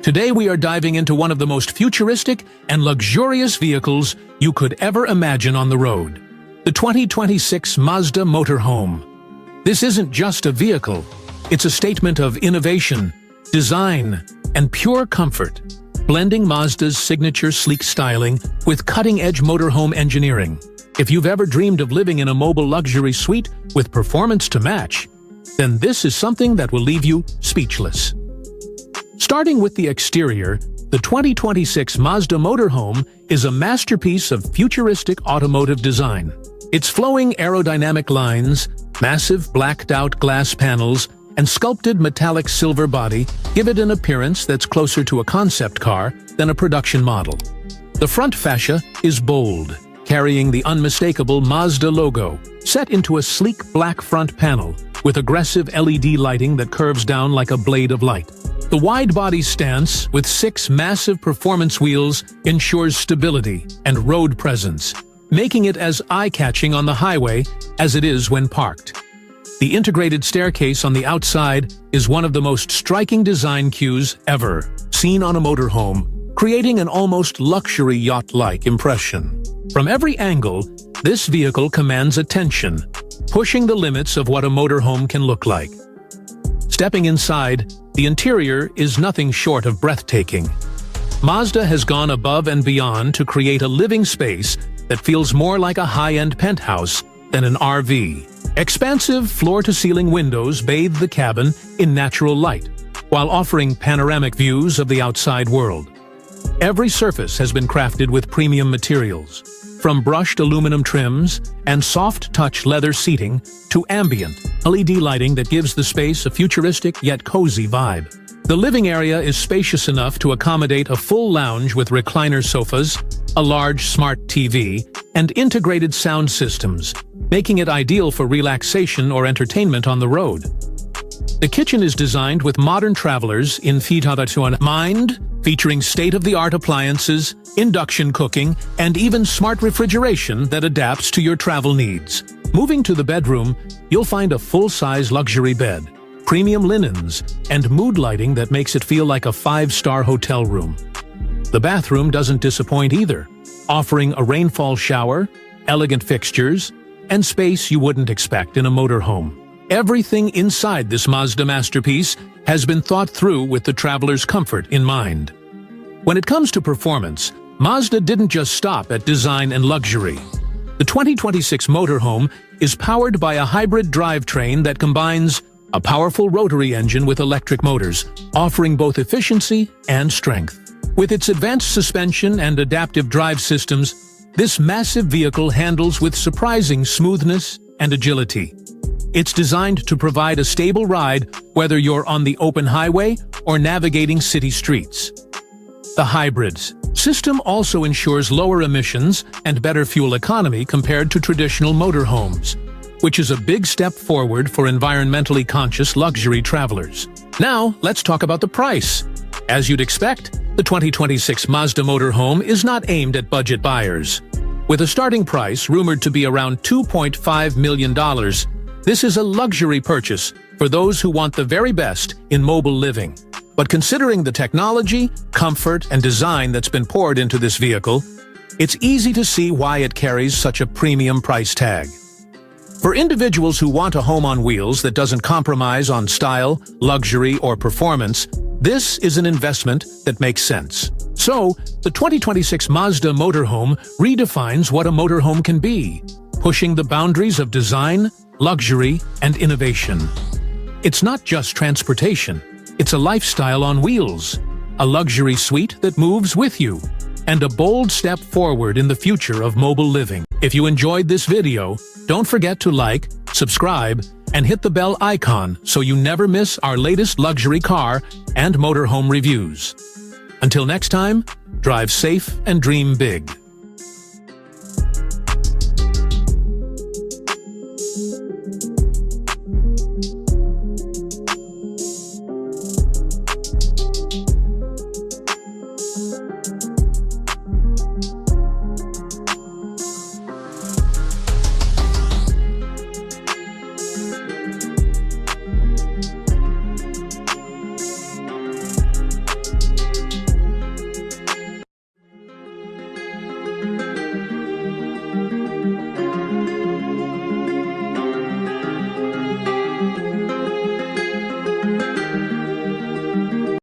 Today we are diving into one of the most futuristic and luxurious vehicles you could ever imagine on the road. The 2026 Mazda Motorhome. This isn't just a vehicle, it's a statement of innovation, design, and pure comfort, blending Mazda's signature sleek styling with cutting-edge motorhome engineering. If you've ever dreamed of living in a mobile luxury suite with performance to match, then this is something that will leave you speechless. Starting with the exterior, the 2026 Mazda Motorhome is a masterpiece of futuristic automotive design. Its flowing aerodynamic lines, massive blacked-out glass panels, and sculpted metallic silver body give it an appearance that's closer to a concept car than a production model. The front fascia is bold, carrying the unmistakable Mazda logo, set into a sleek black front panel with aggressive LED lighting that curves down like a blade of light. The wide-body stance, with 6 massive performance wheels, ensures stability and road presence, making it as eye-catching on the highway as it is when parked. The integrated staircase on the outside is one of the most striking design cues ever seen on a motorhome, creating an almost luxury yacht-like impression. From every angle, this vehicle commands attention, pushing the limits of what a motorhome can look like. Stepping inside, the interior is nothing short of breathtaking. Mazda has gone above and beyond to create a living space that feels more like a high-end penthouse than an RV. Expansive floor-to-ceiling windows bathe the cabin in natural light, while offering panoramic views of the outside world. Every surface has been crafted with premium materials, from brushed aluminum trims and soft-touch leather seating to ambient LED lighting that gives the space a futuristic yet cozy vibe. The living area is spacious enough to accommodate a full lounge with recliner sofas, a large smart TV, and integrated sound systems, making it ideal for relaxation or entertainment on the road. The kitchen is designed with modern travelers in mind, featuring state-of-the-art appliances, induction cooking, and even smart refrigeration that adapts to your travel needs. Moving to the bedroom, you'll find a full-size luxury bed, premium linens, and mood lighting that makes it feel like a 5-star hotel room. The bathroom doesn't disappoint either, offering a rainfall shower, elegant fixtures, and space you wouldn't expect in a motorhome. Everything inside this Mazda masterpiece has been thought through with the traveler's comfort in mind. When it comes to performance, Mazda didn't just stop at design and luxury. The 2026 Motorhome is powered by a hybrid drivetrain that combines a powerful rotary engine with electric motors, offering both efficiency and strength. With its advanced suspension and adaptive drive systems, this massive vehicle handles with surprising smoothness and agility. It's designed to provide a stable ride whether you're on the open highway or navigating city streets. The hybrids system also ensures lower emissions and better fuel economy compared to traditional motorhomes, which is a big step forward for environmentally conscious luxury travelers. Now, let's talk about the price. As you'd expect, the 2026 Mazda Motorhome is not aimed at budget buyers. With a starting price rumored to be around $2.5 million, this is a luxury purchase for those who want the very best in mobile living. But considering the technology, comfort, and design that's been poured into this vehicle, it's easy to see why it carries such a premium price tag. For individuals who want a home on wheels that doesn't compromise on style, luxury, or performance, this is an investment that makes sense. So, the 2026 Mazda Motorhome redefines what a motorhome can be, pushing the boundaries of design, luxury, and innovation. It's not just transportation, it's a lifestyle on wheels, a luxury suite that moves with you, and a bold step forward in the future of mobile living. If you enjoyed this video, don't forget to like, subscribe, and hit the bell icon so you never miss our latest luxury car and motorhome reviews. Until next time, drive safe and dream big.